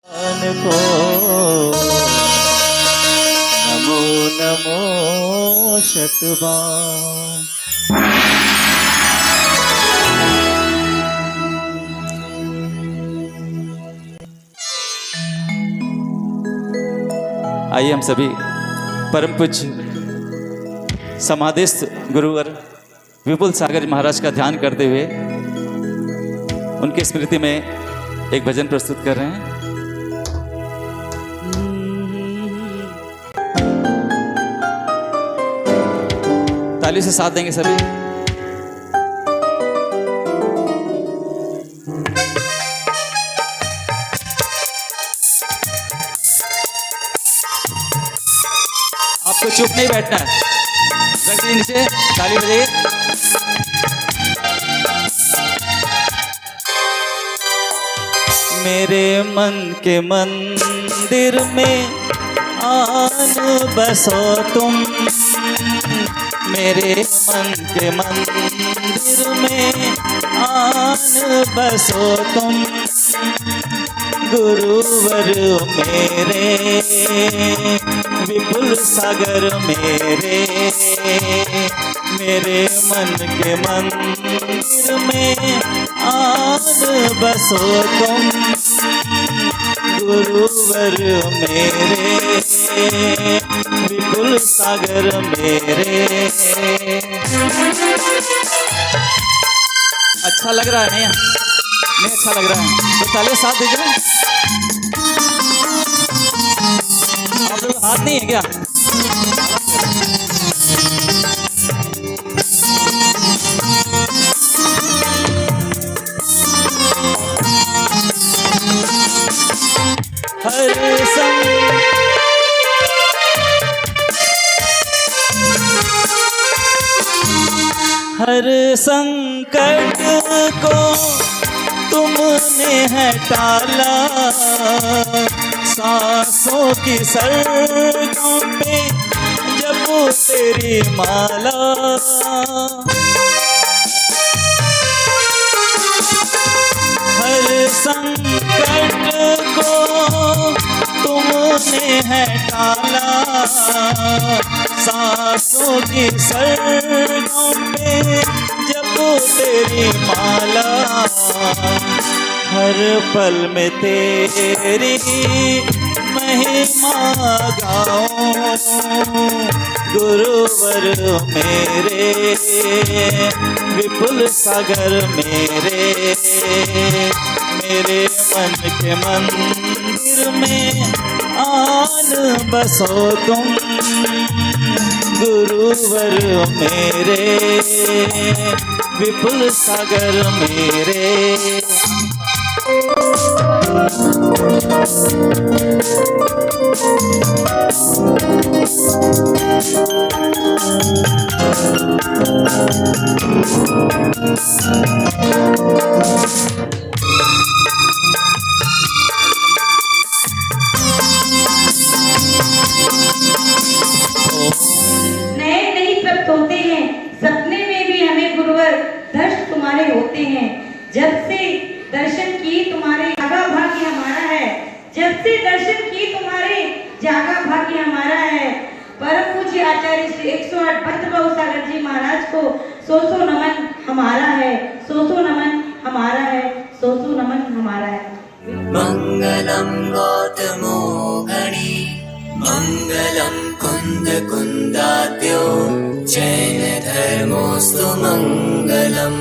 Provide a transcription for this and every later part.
को नमो नमो शतबार। आइए हम सभी परम पूज्य समाधिस्थ गुरुवर विपुल सागर महाराज का ध्यान करते हुए उनकी स्मृति में एक भजन प्रस्तुत कर रहे हैं। ताली से साथ देंगे सभी। आपको चुप नहीं बैठना है, रख दीजिए नीचे, ताली बजाइए। मेरे मन के मंदिर में आन बसो तुम, मेरे मन के मंदिर में आन बसो तुम, गुरुवर मेरे विपुल सागर मेरे, मेरे मन के मंदिर में आन बसो तुम, गुरुवर मेरे विपुल सागर मेरे। अच्छा लग रहा है नहीं? नहीं अच्छा लग रहा है तो ताली साथ दीजिए। आप लोग हाथ नहीं है क्या? हर संकट को तुमने है टाला, सांसों की सरगों पे जपो तेरी माला, हर संकट को तुमने है टाला, सांसों की सरगों पे जपो तेरी माला, हर पल में तेरी महिमा गाऊं, गुरुवर मेरे विपुल सागर मेरे, मेरे मन के मंदिर में आन बसो तुम, गुरुवर मेरे विपुल सागर मेरे। नए नहीं प्राप्त होते हैं, सपने में भी हमें गुरुवर दर्शन तुम्हारे होते हैं, जब से दर्शन किए तुम्हारे जागा भाग्य हमारा है, जब से दर्शन किए तुम्हारे जागा भाग्य हमारा है। परम पूज्य आचार्य श्री 108 भद्रबाहु सागर जी महाराज को सौ नमन हमारा है, सौ नमन हमारा है, सौ नमन हमारा है। मंगलम गौतमो गणी, मंगलम कुंद कुंदात्यो, जैन धर्मोस्तु मंगलम।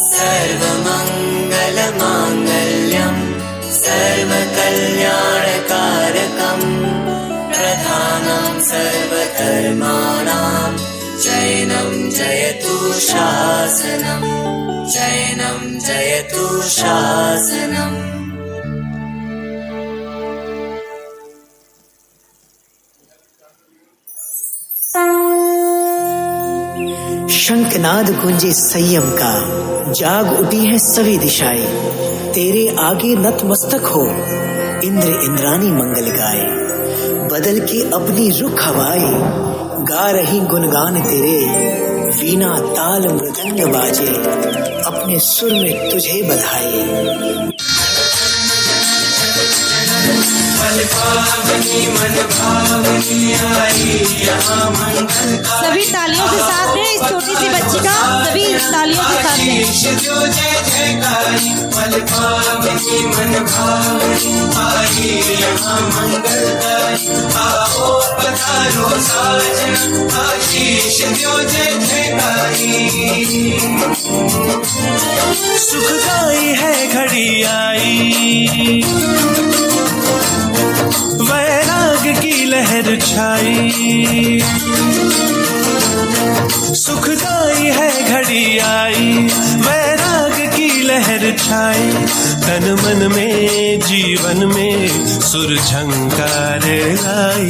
सर्वमंगल मांगल्यम सर्वकल्याणकारकम, प्रधानं सर्वधर्माणां जैनं जयतु शासनम्, जैनं जयतु शासनम्। शंखनाद गूंजे संयम का, जाग उठी है सभी दिशाएं, तेरे आगे नतमस्तक हो इंद्र इंद्रानी मंगल गाए, बदल के अपनी रुख हवाएं गा रही गुणगान तेरे, वीणा ताल मृदंग बाजे, अपने सुर में तुझे बधाए। सभी तालियों के साथ हैं, इस छोटी सी बच्ची का सभी तालियों के साथ हैं। सुखदाई है घड़ी आई, वैराग की लहर छाई। सुखदाई है घड़ी आई, वैराग की लहर छाई। तन मन में जीवन में सुर झंकार लाई,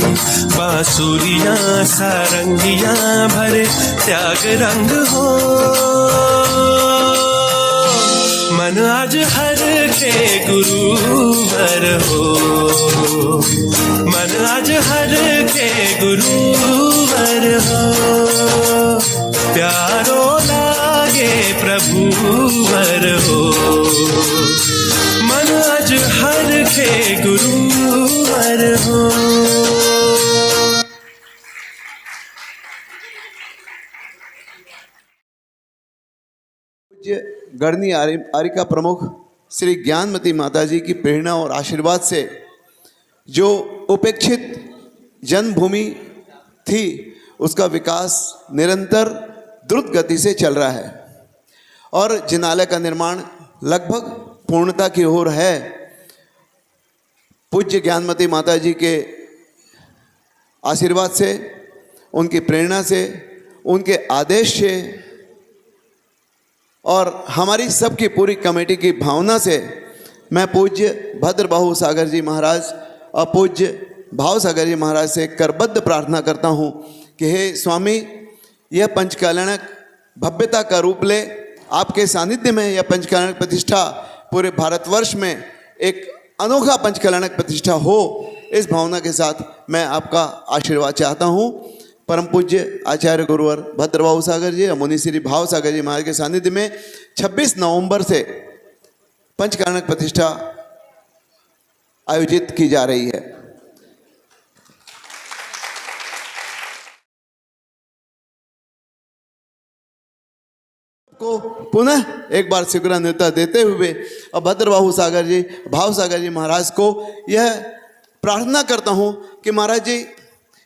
बांसुरियां सारंगियां भरे त्याग रंग हो। मन आज हर के गुरुवर हो, मन आज हर के गुरुवर हो। प्यारो लागे प्रभुवर हो, मन आज हर के गुरुवर हो। गढ़नी आरिका प्रमुख श्री ज्ञानमती माता जी की प्रेरणा और आशीर्वाद से जो उपेक्षित जन्मभूमि थी उसका विकास निरंतर द्रुत गति से चल रहा है और जिनालय का निर्माण लगभग पूर्णता की ओर है। पूज्य ज्ञानमती माता जी के आशीर्वाद से, उनकी प्रेरणा से, उनके आदेश से और हमारी सबकी पूरी कमेटी की भावना से मैं पूज्य भद्रबाहु सागर जी महाराज और पूज्य भाव सागर जी महाराज से करबद्ध प्रार्थना करता हूँ कि हे स्वामी, यह पंचकल्याणक भव्यता का रूप ले। आपके सानिध्य में यह पंचकल्याणक प्रतिष्ठा पूरे भारतवर्ष में एक अनोखा पंचकल्याणक प्रतिष्ठा हो, इस भावना के साथ मैं आपका आशीर्वाद चाहता हूँ। परम पूज्य आचार्य गुरुवर भद्रबाहु सागर जी और मुनि श्री भाव सागर जी महाराज के सानिध्य में 26 नवंबर से पंचकल्याणक प्रतिष्ठा आयोजित की जा रही है। को पुनः एक बार स्वीकृति देते हुए और भद्रबाहु सागर जी, भाव सागर जी महाराज को यह प्रार्थना करता हूँ कि महाराज जी,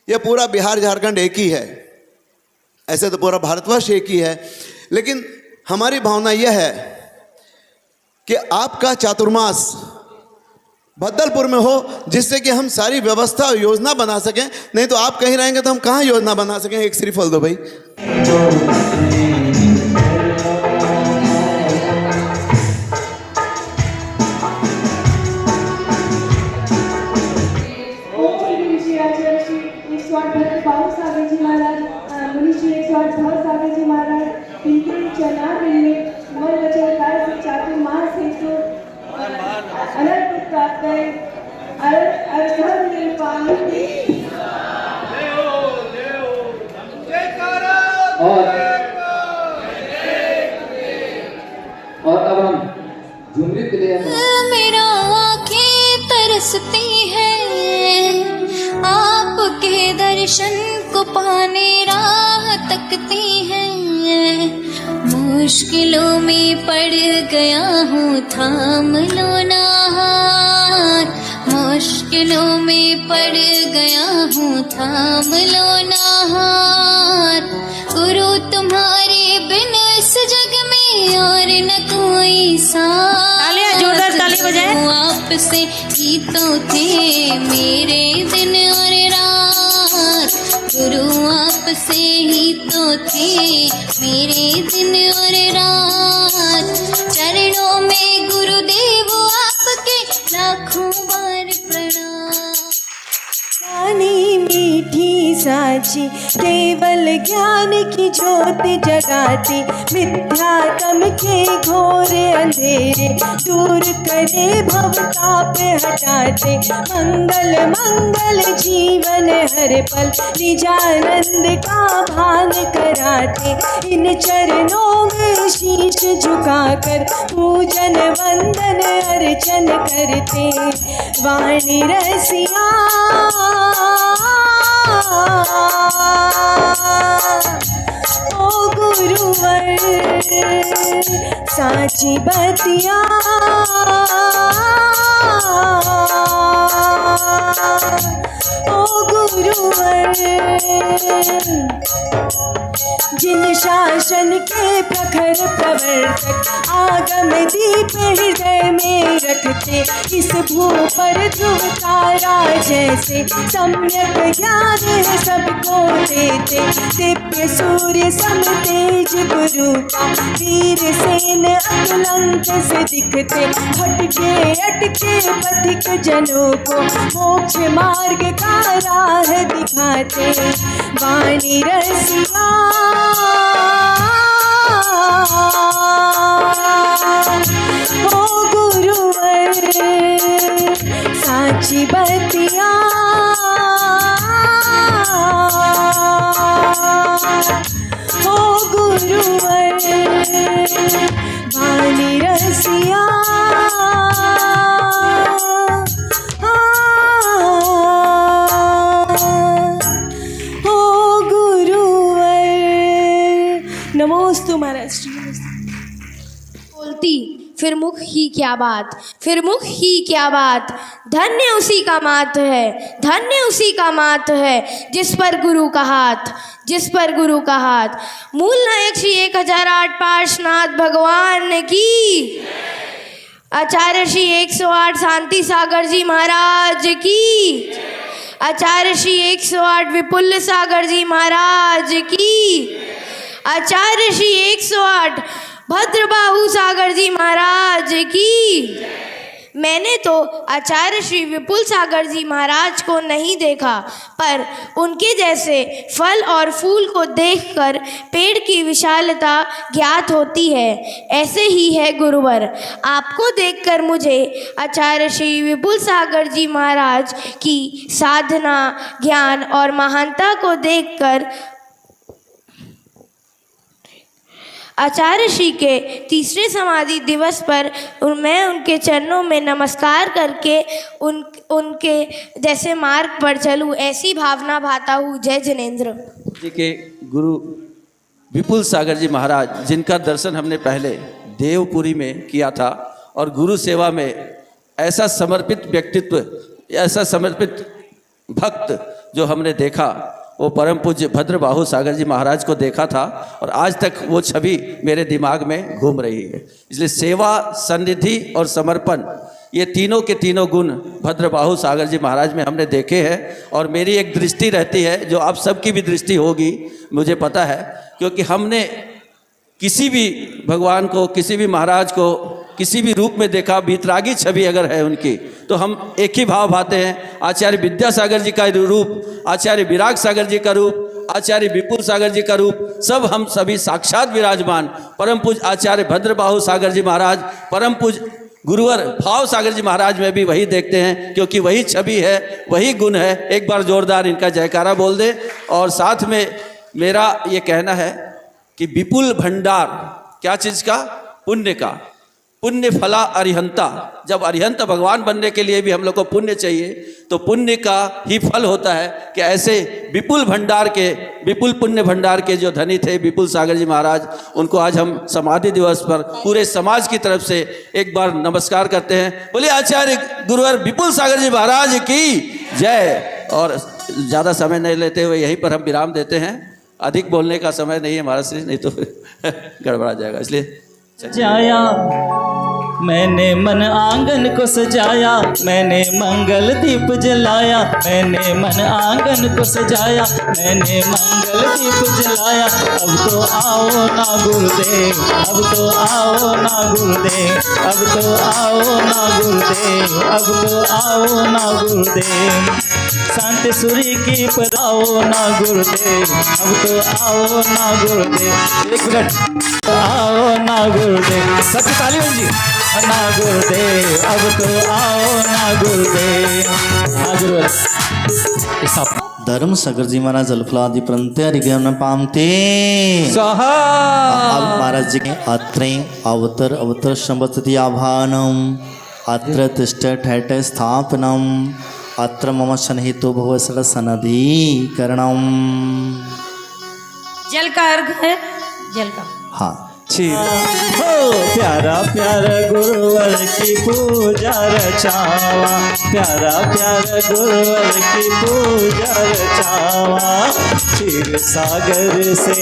यह पूरा बिहार झारखंड एक ही है, ऐसे तो पूरा भारतवर्ष एक ही है, लेकिन हमारी भावना यह है कि आपका चातुर्मास भद्दलपुर में हो, जिससे कि हम सारी व्यवस्था और योजना बना सकें। नहीं तो आप कहीं रहेंगे तो हम कहाँ योजना बना सकें। एक श्रीफल दो भाई। बाबू सागर जी महाराज, मुनि श्री 108 भाव सागर जी महाराज, इनके चरणार में मन वचन कार्य से चातुर्मास हेतु अनंत प्राप्त है। अरहर निर्वाणी और अब हम झुमरी के लिए मेरा आँखें तरसती है आपके दर्शन को पाने राह तकती हैं। मुश्किलों में पड़ गया हूँ, थाम लो ना हाथ। मुश्किलों में पड़ गया हूँ, थाम लो ना हाथ। गुरु तुम्हारे बिन इस जग में और न कोई साथ। जोरदार ताली बजाएं। आपसे ही तो थे मेरे दिन और रात। गुरु आपसे ही तो थे मेरे दिन और रात। चरणों में गुरुदेव आपके लाखों बार प्रणाम। गानी मीठी साची केवल ज्ञान की ज्योति जगाते, मिथ्यात्म के घोर अंधेरे दूर करे, भवताप हटाते, मंगल मंगल जीवन हर पल निजानंद का भान कराते। इन चरणों में शीश झुकाकर पूजन वंदन अर्चन करते, वाणी रसिया ओ गुरुवर साची बतिया, ओ गुरुवर जिन शासन के प्रखर प्रवर्तक, आगम दीप हृदय में रखते, इस भू पर ध्रुव तारा जैसे सम्यक ज्ञान है सबको देते। दिव्य सूर्य सम तेज गुरु का, वीर सेन अतुलंक से दिखते, हटके अटके पथिक जनों को मोक्ष मार्ग का राह दिखाते, वाणी रसिया ओ गुरुवर साची बतिया, ओ गुरुवर वाणी रसिया, ओ गुरुवर। नमोस्तु महाराज। बोलती फिर मुख ही क्या बात, फिर मुख ही क्या बात, धन्य उसी का मात है, धन्य उसी का मात है, जिस पर गुरु का हाथ, जिस पर गुरु का हाथ। मूल नायक श्री 1008 पार्श्वनाथ भगवान की, आचार्य श्री 108 शांति सागर जी महाराज की, आचार्य श्री 108 विपुल सागर जी महाराज की, आचार्य श्री 108 भद्रबाहु सागर जी महाराज की। मैंने तो आचार्य श्री विपुल सागर जी महाराज को नहीं देखा, पर उनके जैसे फल और फूल को देखकर पेड़ की विशालता ज्ञात होती है। ऐसे ही है गुरुवर, आपको देखकर मुझे आचार्य श्री विपुल सागर जी महाराज की साधना, ज्ञान और महानता को देखकर आचार्य श्री के तीसरे समाधि दिवस पर मैं उनके चरणों में नमस्कार करके उनके जैसे मार्ग पर चलूँ, ऐसी भावना भाता हूँ। जय जिनेंद्र जी के गुरु विपुल सागर जी महाराज, जिनका दर्शन हमने पहले देवपुरी में किया था, और गुरु सेवा में ऐसा समर्पित व्यक्तित्व, ऐसा समर्पित भक्त जो हमने देखा, वो परम पूज्य भद्रबाहु सागर जी महाराज को देखा था, और आज तक वो छवि मेरे दिमाग में घूम रही है। इसलिए सेवा, सन्निधि और समर्पण, ये तीनों के तीनों गुण भद्रबाहु सागर जी महाराज में हमने देखे हैं। और मेरी एक दृष्टि रहती है, जो आप सबकी भी दृष्टि होगी मुझे पता है, क्योंकि हमने किसी भी भगवान को, किसी भी महाराज को किसी भी रूप में देखा, बीतरागी छवि अगर है उनकी, तो हम एक ही भाव भाते हैं। आचार्य विद्यासागर जी का रूप, आचार्य विराग सागर जी का रूप, आचार्य विपुल सागर जी का रूप, सब हम सभी साक्षात विराजमान परम पूज आचार्य भद्रबाहु सागर जी महाराज, परम पूज गुरुवर भाव सागर जी महाराज में भी वही देखते हैं, क्योंकि वही छवि है, वही गुण है। एक बार जोरदार इनका जयकारा बोल दे। और साथ में मेरा ये कहना है कि विपुल भंडार, क्या चीज़ का? पुण्य का। पुण्य फला अरिहंता। जब अरिहंत भगवान बनने के लिए भी हम लोग को पुण्य चाहिए, तो पुण्य का ही फल होता है कि ऐसे विपुल भंडार के, विपुल पुण्य भंडार के जो धनी थे विपुल सागर जी महाराज, उनको आज हम समाधि दिवस पर पूरे समाज की तरफ से एक बार नमस्कार करते हैं। बोलिए आचार्य गुरुवर विपुल सागर जी महाराज की जय। और ज़्यादा समय नहीं लेते हुए यहीं पर हम विराम देते हैं। अधिक बोलने का समय नहीं है हमारा से, नहीं तो गड़बड़ा जाएगा, इसलिए जाया मैंने मन आंगन को सजाया, मैंने मंगल दीप जलाया, मैंने मन आंगन को सजाया, मैंने मंगल दीप जलाया। अब तो आओ ना गुरुदेव, अब तो आओ ना गुरुदेव, अब तो आओ ना गुरुदेव, अब तो आओ ना गुरुदेव। शांति सूरी की पर आओ ना गुरुदेव, अब तो आओ ना गुरुदेव, एक मिनट आओ ना गुरुदेव, सबकी ताली बन जी, ना गुरुदेव, अब तो आओ ना गुरुदेव, ना गुरुदेव। सब धर्म सागर जी महाराज जलफलादि प्रंते हरिज्ञान पामते स्वाहा। अब महाराज जी के अत्रे अवतर संवत्सति आभानम अत्र तिष्ठ ठैठ स्थापनम अत्र मम सन्निहितो भव सनधीकरणम। जल का अर्घ है, जल का। हाँ हो प्यारा प्यारा गुरुवर की पूजा रचावा, प्यारा प्यारा गुरुवर की पूजा रचावा, क्षीर सागर से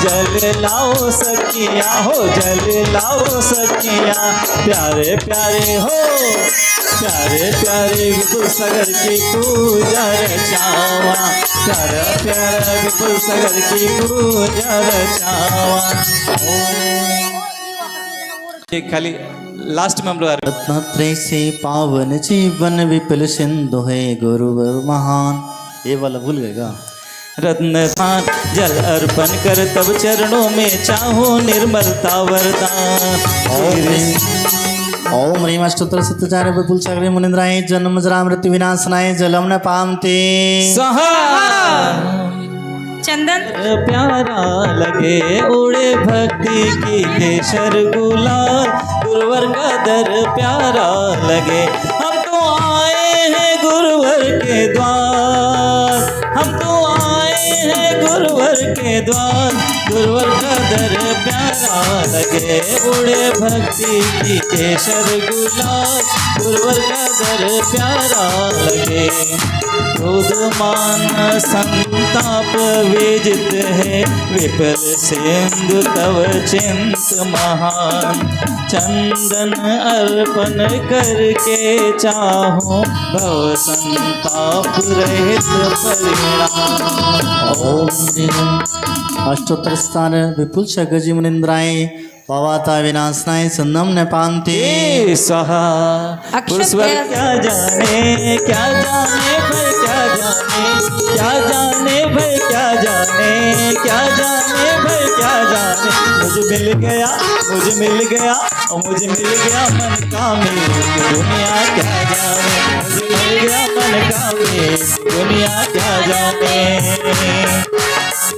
जल लाओ सखिया, हो जल लाओ सखिया, प्यारे प्यारे हो प्यारे प्यारे विपुल सागर की पूजा रचावा, प्यारा प्यारा विपुल सागर की पूजा रचावा। खाली लास्ट में हम लोग रत्नत्रय से पावन जीवन विपुल सिंधु है गुरुवर महान। ये वाला भूल गएगा। रत्न पान जल अर्पण कर तब चरणों में चाहो निर्मलता वरदान। ओम ह्रीम अष्टोत्तर सत्याचार्य विपुल सागरे मुनिंद्राय जन्म जरा मृत्यु विनाशनाय जलम न पामते स्वाहा। चंदन प्यारा लगे उड़े भक्ति की केसर गुलाल, गुरुवर का दर प्यारा लगे, हम तो आए हैं गुरुवर के द्वार, हम तो आए हैं गुरुवर के द्वार, गुरुवर का दर प्यारा लगे, उड़े भक्ति की केसर गुलाल, गुरुवर का दर प्यारा लगे। क्रोध मान संताप विजित है, विपल सिंधु तव चिंत महान, चंदन अर्पण करके चाहो भव संताप रहित परिणाम। ओम अष्टोत्तर स्थान विपुल सागर जी मुनिंद्राय पावाता विनाशनाय सन्नम न पामते स्वाहा। पुरुषवर क्या जाने क्या जाने भाई क्या जाने क्या जाने भाई क्या जाने क्या जाने भाई क्या जाने, मुझे मिल गया मुझे मिल गया और मुझे मिल गया मन का मेल, दुनिया क्या जाने, मुझे मिल गया मन का मेल, दुनिया क्या जाने।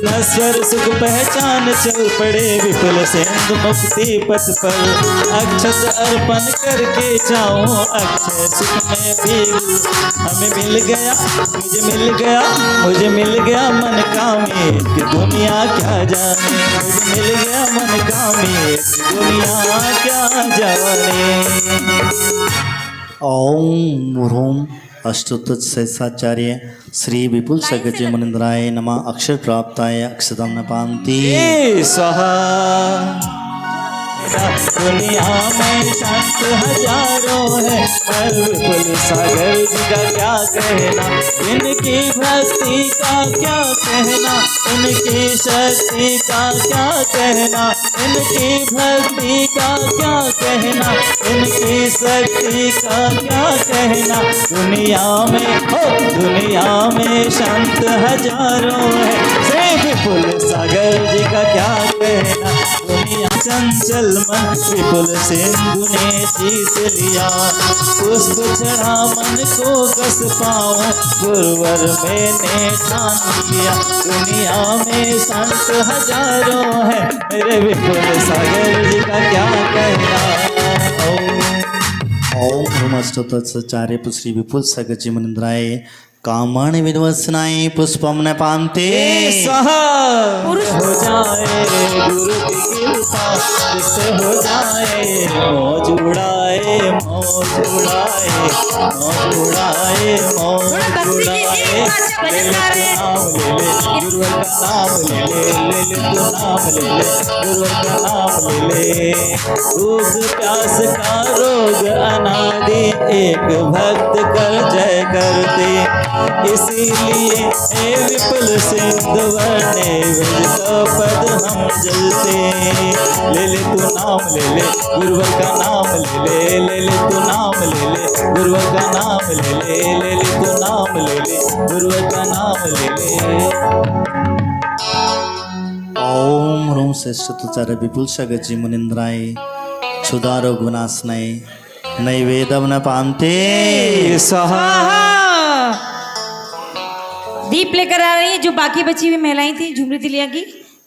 नश्वर सुख पहचान चल पड़े विपुल सिंधु मुक्ति पथ पर, अक्षत अर्पण करके जाऊं अक्षय सुख में भी, हमें मिल गया मुझे मिल गया मुझे मिल गया मन का मेल, दुनिया क्या जाने, मुझे मिल गया मन का मेल, दुनिया क्या जाने। ओम ह्रूम अष्टोत्तर सहस्राचार्य श्री विपुल सागर जी मुनिंद्राय नमः। अक्षर प्राप्ताय अक्षतम न पामते स्वाहा। दुनिया में संत हजारों है, पर विपुल सागर जी का क्या कहना, इनकी भक्ति का क्या कहना, इनकी शक्ति का क्या कहना, इनकी भक्ति का क्या कहना, इनकी शक्ति का क्या कहना। दुनिया में हो दुनिया में संत हजारों है, श्री विपुल सागर जी का क्या कहना, दुनिया चंचल मन विपुल सिंधु ने जीत लिया, पुष्प चढ़ा मन को कस पाओ, गुरुवर मैंने ठान लिया। दुनिया में संत हजारों है, मेरे विपुल सागर जी का क्या कहना। ओम ह्रूम अष्टोत्तर सहस्राचार्य श्री विपुल सागर जी मुनिंद्राय कामण विध्वसनाय पुष्पम न पामते स्वाहा। पुरुष हो जाए गुरु की कृपा, रिक्त हो जाए मौज उड़ाए मौज उड़ाए मौज उड़ाए मौज उड़ाए। ले ले गुरुवर का नाम ले ले नाम ले ले गुरुवर का नाम ले ले। भूख प्यास का रोग अनादि एक भक्त कर जय करते, इसीलिए हे विपुल सिंधु वर्णे विज पद हम जलते। ले ले तू नाम ले ले गुरुवर का नाम ले ले ले ले तू नाम ले ले गुरुवर का नाम ले ले तू नाम ले ले गुरुवर का नाम ले ले। ओम ह्रूम श्रेष्ठोच्चार्य विपुल सागरजी मुनिंद्राय क्षुधारो गुणासनाय नैवेदम न पामते स्वाहा। दीप लेकर आ रही है जो बाकी बची हुई महिलाएं थी झुमरी तिलिया की,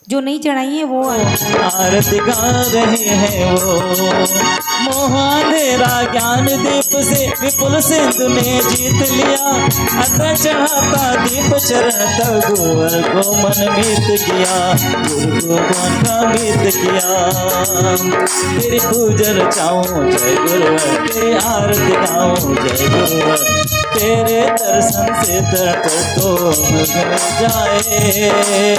जो नहीं चढ़ाई है वो आरती गा रहे हैं वो मोह अंधेरा ज्ञान दीप से विपुल सिंधु ने जीत लिया। अतः चढ़ाता दीप चरण तक गुरुवर को मन मीत किया, गुरु को मन का मीत किया। तेरी पूजा रचाऊं जय गुरुवर, तेरी आरती गाऊं जय गुरुवर, तेरे दर्शन से तट तो मिल जाए।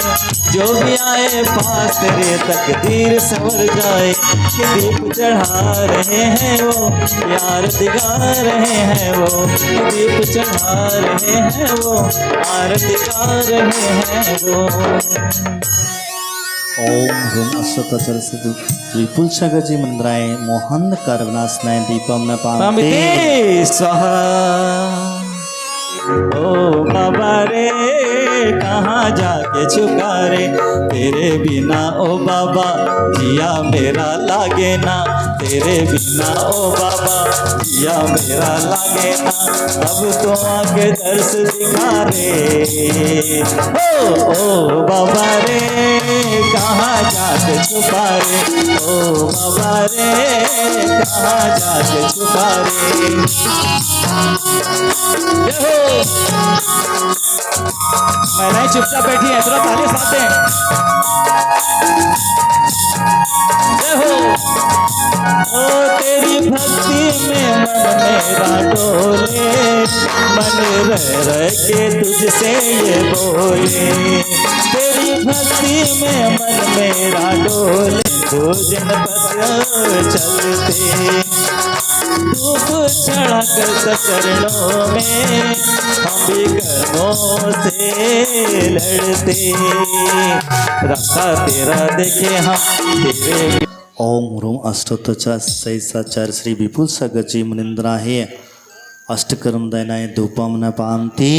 जो भी आए पास तेरे तकदीर संवर जाए। कि दीप चढ़ा रहे हैं वो, प्यार दिखा रहे हैं वो, दीप चढ़ा रहे हैं वो, आरती गा रहे हैं वो। ओम ह्रूम अश्वत्थाचार्य सिद्धू विपुल सागरजी मुनिंद्राय मोहन करवनासनाय दीपम न पामते स्वाहा। ओ बाबा रे कहाँ जाके छुपा रे, तेरे बिना ओ बाबा जिया मेरा लागे ना, तेरे बिना ओ बाबा जिया मेरा लागे ना। अब तो आके दर्श दिखा रे, ओ बाबा रे कहाँ जाके छुपा रे, ओ बाबा रे कहाँ जाके छुपा रे। महिलाएं चुपचाप बैठी हैं, थोड़ा ताली साथ दें। जय हो। ओ तेरी भक्ति में मन मेरा डोले, मन रह रह के तुझसे ये बोले। तेरी भक्ति में मन मेरा डोले, दो जनपद चलते धूप चढ़ा कर चरणों में, हम भी कर्मों से लड़ते। रखा तेरा देखे हम तेरे। ओम ह्रूम अष्टोत्तरचार्य सहस्राचार्य श्री विपुल सागरजी मुनिंद्राय अष्टकर्म दयनाय धूपम न पामते।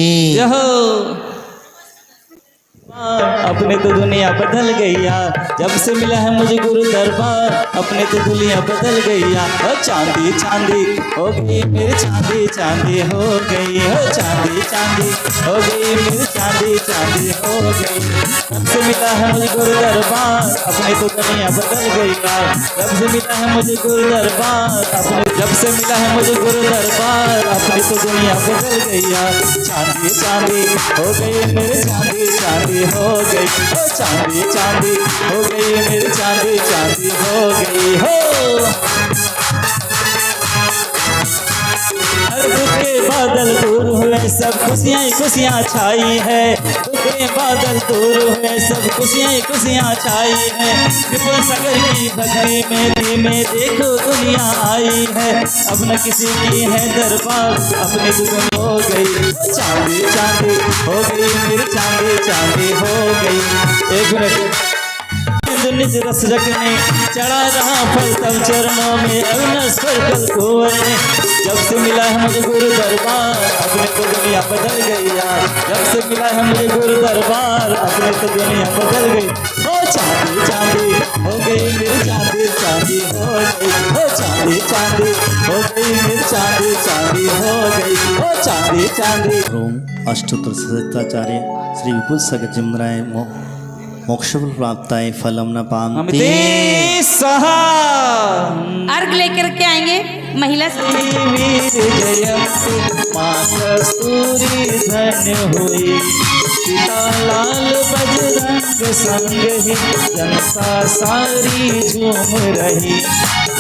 अपने तो दुनिया बदल गईया, जब से मिला है मुझे गुरु दरबार, अपने तो दुनिया बदल गईया। चांदी चांदी हो गई मेरी, चांदी चांदी हो गई हो, चांदी चांदी हो गई मेरी, चांदी चांदी हो गई। जब से मिला है मुझे गुरु दरबार, अपने तो दुनिया बदल गईया। जब से मिला है मुझे गुरु दरबार, अपने जब से मिला है मुझे गुरु दरबार, अपनी तो दुनिया बदल गईया। चांदी चांदी हो गई मेरी, चांदी चांदी हो गई हो, चांदी चांदी हो गई मेरी, चांदी चांदी हो गई हो। दुख के बादल दूर हुए सब खुशियाँ खुशियाँ छाई है, दुख के बादल दूर हुए सब खुशियाँ खुशियाँ छाई है। विपुल सागर की भक्ति में धीमे देखो दुनिया आई है, अब न किसी की है दरबार, अपनी दुनिया हो गई। चांदी चांदी हो गई मेरी, चांदी चांदी हो गई। एक मिनट। निज रस रखने चढ़ा रहा फल तब चरणों में, अविनश्वर कल कुंवर ने। जब से मिला है मुझे गुरु दरबार, अपने तो दुनिया बदल गई यार। जब से मिला है मुझे गुरु दरबार, अपने तो दुनिया बदल गई। ओ चांदी चांदी हो गई मेरी, चांदी चांदी हो गई हो, चांदी चांदी हो गई मेरी, चांदी चांदी हो गई हो, चांदी चांदी। ह्रूम अष्टोत्तर सहस्राचार्य श्री विपुल सागरजी मुनिंद्राय मोक्षफल प्राप्ताय फलम न पामते। अर्घ लेकर के आएंगे महिला वीर जयंती माँ कस्तूरी धन्य हुई, पिता लाल बजरंग संग ही जनता सारी झूम रही।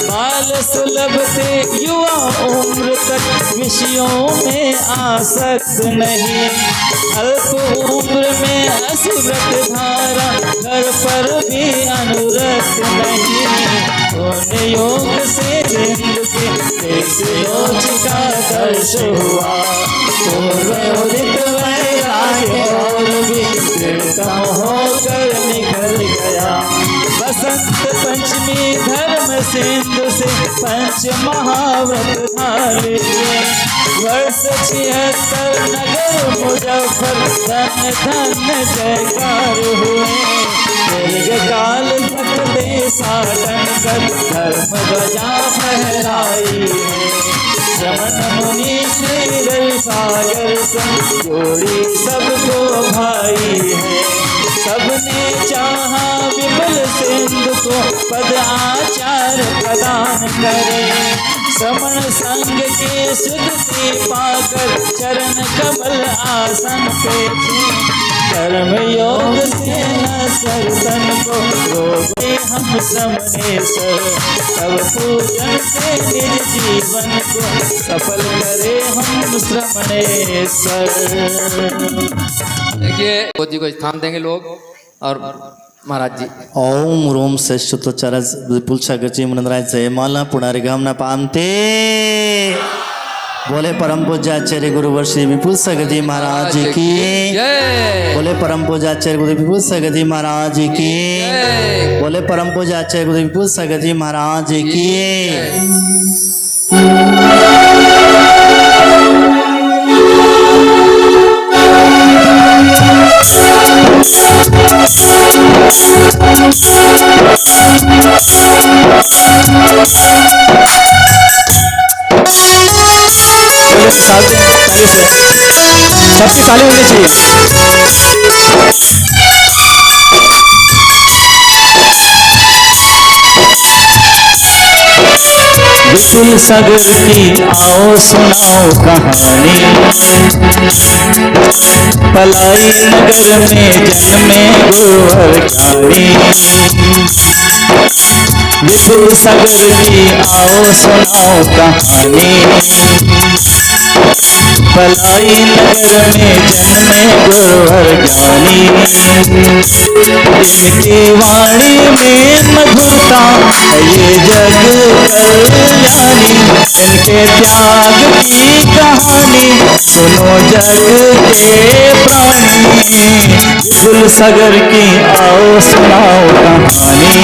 बाल सुलभ से युवा उम्र तक विषयों में आसक्त नहीं, अल्प उम्र में असिव्रत धारा घर पर भी अनुरक्त नहीं। होने योग से रिंद के देश का दर्श हुआ, पूर्वोदित वैराग्य और भी दृढ़ता होकर निकल गया। बसंत पंचमी धर्म सिंधु से पंच महाव्रत धारे वर्ष 76 नगर मुजफ्फर धन धन जयकार हुए दीर्घ काल भक्त देशाटन कर धर्म ध्वजा फहराई श्रवण मुनि श्री रवि सागर संग जोड़ी सबको भाई है सबने चाहा विमल सिंधु को पद आचार प्रदान करे श्रवण संग के सुधि पाकर चरण कमल आसन पे कर्म योग से न सरसन को रोगे हम श्रमणेश्वर तब पूजन से निज जीवन को सफल करे हम श्रमणेश्वर। देखिए जी को स्थान देंगे लोग और महाराज जी। ओम रोम श्रेष्ठोच्चार विपुल सागर जी मुनिंद्राय जयमाला पुणारी गामना पामते बोले परम पूज्याचार्य गुरुवर श्री विपुल सागर जी महाराज की बोले परम पूज्याचार्य गुरु विपुल सागर जी महाराज की बोले परम पूज्याचार्य गुरु विपुल सागर जी महाराज की। सबकी ताली होनी चाहिए। विपुल सागर की आओ सुनाओ कहानी पलाई नगर में जन्मे गुरुवर ज्ञानी विपुल सागर की आओ सुनाओ कहानी पलाई नगर में जन्मे गुरुवर ज्ञानी इनकी वाणी में मधुरता है ये जग कल्याणी इनके त्याग की कहानी सुनो जग के प्राणी विपुल सागर की आओ सुनाओ कहानी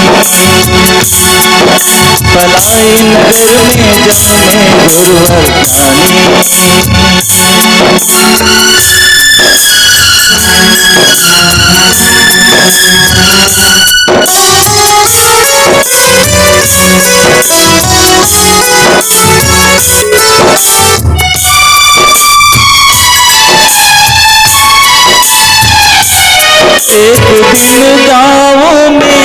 पलाई नगर में जन्मे गुरुवर ज्ञानी। एक दिन गाँव में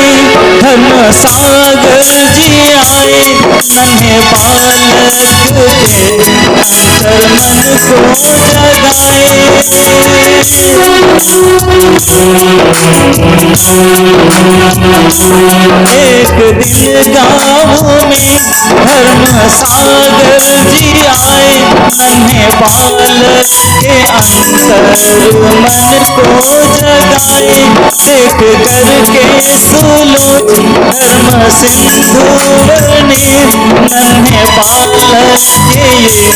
धर्म सागर जी आए नन्हे बालक के अंतर मन को जगाए एक दिन गाँव में धर्म सागर जी आए नन्हे बालक के अंतर मन को जगाए देख करके सुलोचन धर्म सिंधु बने नन्हे बालक के ये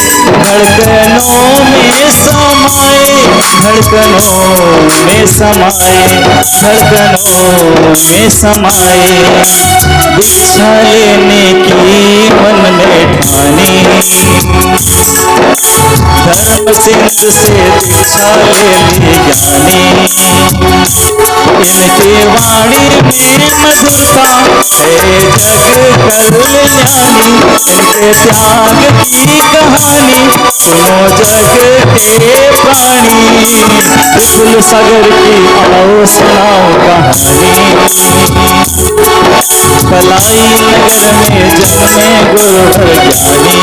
धड़कनों में समाए धड़कनों में समाए धड़कनों में समाए दीक्षा लेने की मन में ठानी धर्म सिंधु से दीक्षा लेने ज्ञानी इनके वाणी में मधुरता है जग कल्याणी इनके त्याग की कहानी सुनो जग के प्राणी विपुल सागर की आओ सुनाओ कहानी पलाई नगर में जन्मे गुरुवर ज्ञानी।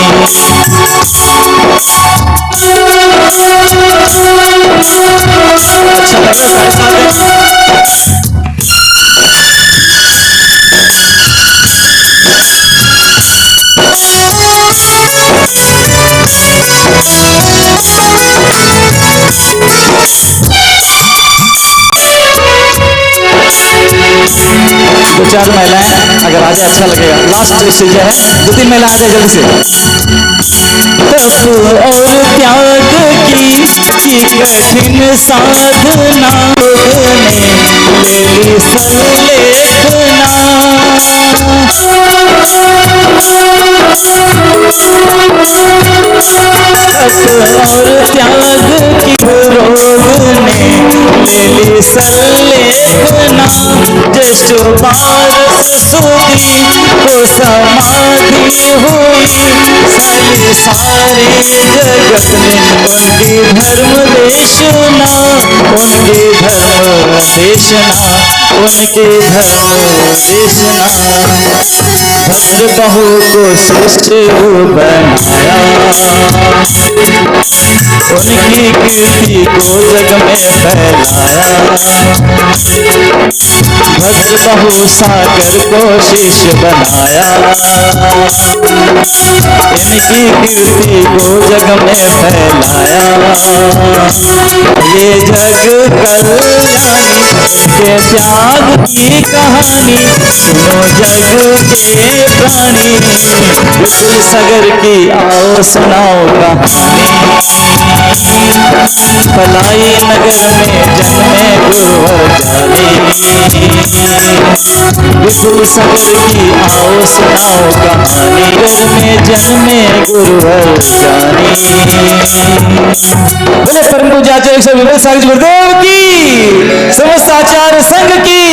अच्छा लगा दो चार महिलाएं अगर आ जाए अच्छा लगेगा। लास्ट स्टेज है, 2-3 महिला आ जाए जल्दी से। तप और त्याग की कठिन साधना ने ले ली संलेखना सल्लेखना जसो बारस सूदी को समाधि हुई सारे जगत में उनकी धर्म देशना उनकी धर्म देशना उनके धर्म देशना भद्र बहू को श्रेष्ठ बनाया उनकी कीर्ति को जग में फैलाया भद्र बहू सागर को शिष्य बनाया इनकी कीर्ति को जग में फैलाया ये जग कल्याणी के त्याग की कहानी सुनो जग के प्राणी विपुल सागर की आओ सुनाओ कहानी पलाई नगर में जन्मे गुरुवर जानी विपुल सागर की आओ सुनाओ कहानी नगर में जन्मे गुरुवर जानी। बोले परम पूज्य आचार्य विपुल सागर जी गुरुदेव की समस्त आचार्य संघ की।